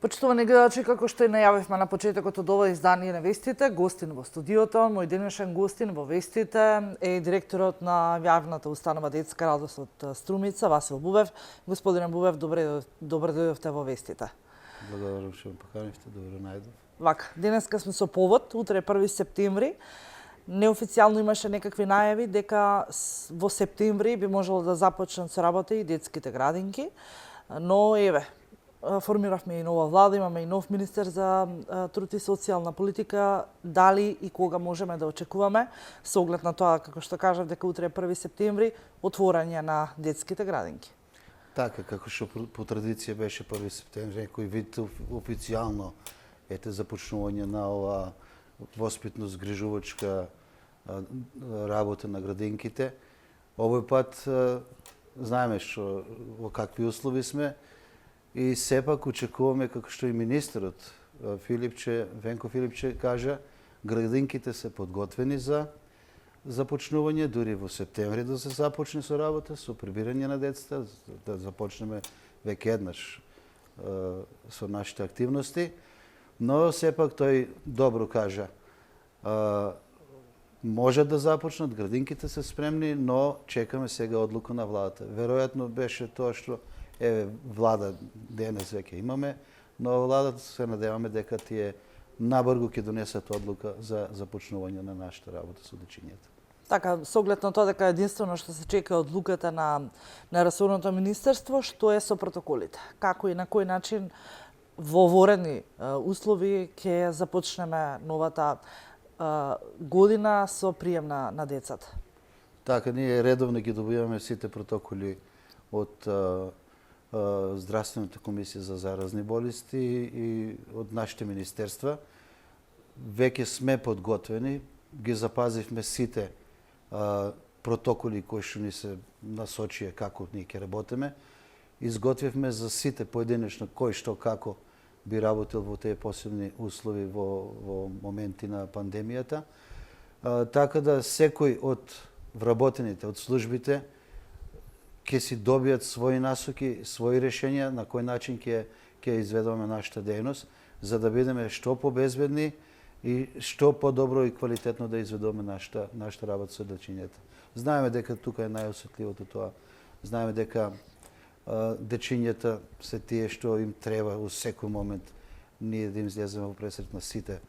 Почитувани гледачи, како што и најавивме на почетокот од ова издание на Вестите, гостин во студиото, мој денешен гостин во Вестите е директорот на јавната установа Детска радост од Струмица, Васил Бубев. Господине Бубев, добре дојдовте во Вестите. Благодарам што ме поканивте, добро најдов. Вака, денеска сме со повод, утре е 1 септември. Неофицијално имаше некакви најави дека во септември би можело да започнат со работа и детските градинки, но еве, формиравме и нова влада, имаме и нов министер за труд и социјална политика. Дали и кога можеме да очекуваме, со оглед на тоа, како што кажав, дека утре е 1 септември, отворање на детските градинки? Така, како што по традиција беше 1 септември, некој вид официјално започнување на ова воспитно-згрижувачка работа на градинките. Овој пат знаеме што во какви услови сме, и сепак очекуваме, како што и министерот Венко Филипче кажа, градинките се подготвени за започнување, дури во септември да се започне со работа, со прибирање на децата, да започнеме веќе еднаш со нашите активности. Но сепак тој добро кажа, може да започнат, градинките се спремни, но чекаме сега одлука на владата. Веројатно беше тоа што влада денес веќе имаме, но владата се надеваме дека тие набрзо ќе донесат одлука за започнување на нашата работа со дечињата. Така, со оглед на тоа дека единствено што се чека одлуката на ресорното министерство, што е со протоколите? Како и на кој начин во воредни услови ќе започнеме новата година со прием на децата? Така, ние редовно ги добиваме сите протоколи од Здравствената комисија за заразни болести и од нашите министерства. Веќе сме подготвени, ги запазивме сите протоколи кои што ни се насочија како ние ќе работиме. Изготвивме за сите поединечно кој што како би работил во тие посебни услови во моменти на пандемијата. Така да секој од вработените, од службите, ќе си добијат своји насоки, своји решенја на кој начин ќе изведуваме нашата дејност, за да бидеме што побезбедни и што подобро и квалитетно да изведуваме нашата работа со дечињата. Знаеме дека тука е најосетливото тоа. Знаеме дека дечињата се тие што им треба во секој момент ние да им излеземе во пресрет на сите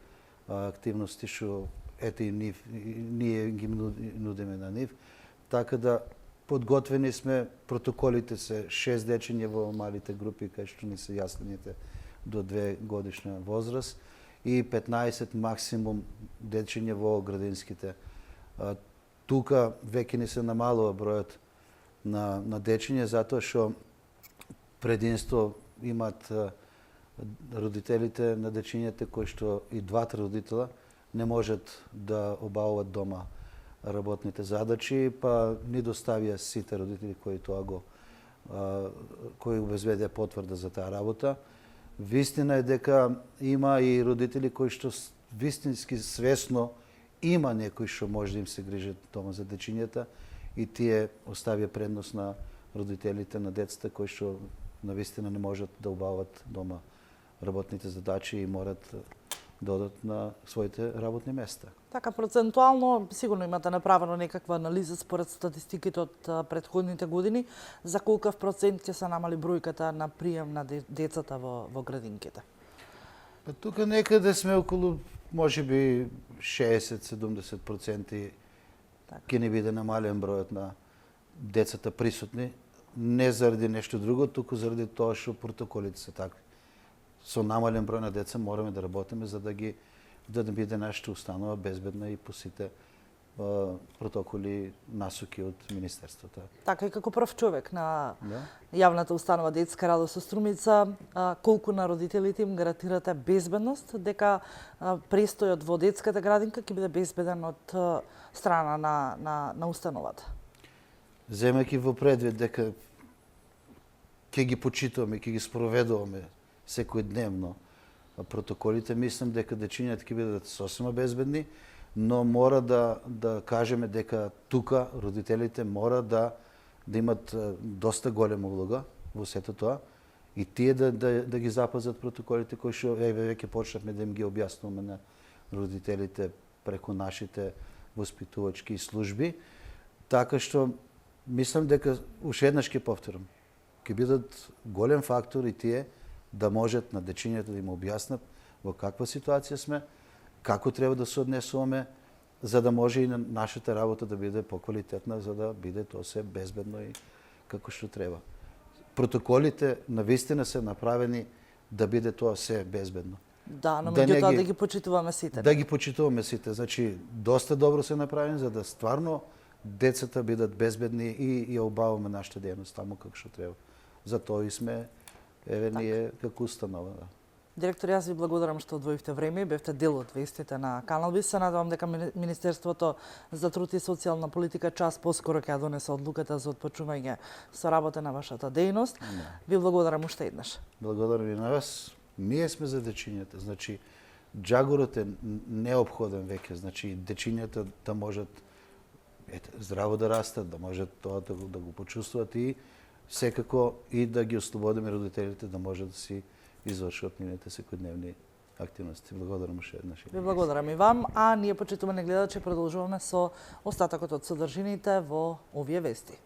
активности што ете и ние ги нудиме на нив. Така да подготвени сме, протоколите се 6 дечиња во малите групи, кај што ни се јаслените до 2 годишна возраст и 15 максимум дечиња во градинските. Тука веќе ни се намалува бројот на дечиња, затоа што прединство имат родителите на дечињата кои што и двата родитела не можат да обавуваат дома работните задачи, па ни доставија сите родители кои кои обезбедија потврда за таа работа. Вистина е дека има и родители кои што вистински свесно има некој што може да им се грижат дома за дечињата и тие оставија предност на родителите на децата кои што навистина не можат да обават дома работните задачи и морат да одат на своите работни места. Така, процентуално, сигурно имате направено некаква анализа според статистиките од претходните години, за колкав процент ќе се намали бројката на прием на децата во градинките? Тука некаде сме околу, можеби 60-70% ќе ни биде намален бројот на децата присутни, не заради нешто друго, туку заради тоа што протоколите се такви. Со намален број на деца мораме да работиме за да биде нашата установа безбедна и по сите протоколи, насоки од министерството. Така и како прв човек на јавната установа Детска радост со Струмица, колку на родителите им гарантирате безбедност дека престојот во детската градинка ќе биде безбеден од страна на установата? Земајќи во предвид дека ќе ги почитуваме, ќе ги спроведуваме секојдневно протоколите, мислам дека дечињата ќе бидат сосема безбедни, но мора да кажеме дека тука родителите мора да имат доста голема улога во сето тоа и тие да ги запазат протоколите кои што веќе почнавме да им ги објаснуваме на родителите преку нашите воспитувачки служби, така што мислам дека уште еднаш ќе повторам, ќе бидат голем фактор и тие да можат на дечињата да им објаснат во каква ситуација сме, како треба да се однесуваме, за да може и нашата работа да биде поквалитетна, за да биде тоа се безбедно и како што треба. Протоколите навистина се направени да биде тоа се безбедно. Да, но меѓутоа да ги почитуваме сите. Да ги почитуваме сите. Значи, доста добро се направени за да стварно децата бидат безбедни и ја обаваме нашата дејност таму како што треба. За тоа и сме ние како установа. Да. Директор, јас ви благодарам што одвоивте време и бевте дел од вестите на Канал Би. Се надевам дека Министерството за труд и социјална политика час поскоро ќе донесе одлуката за отпочнување со работа на вашата дејност. Ви благодарам уште еднаш. Благодарам и на вас. Ние сме за дечињата. Значи, џагорот е неопходен веќе. Значи, дечињата да можат здраво да растат, да можат тоа да го почувствуват и секако и да ги ослободиме родителите да можат да си извршуват нивните секојдневни активности. Благодарам уште еднаш. Ви благодарам и вам, а ние почитувани гледачи продолжуваме со остатокот од содржините во овие вести.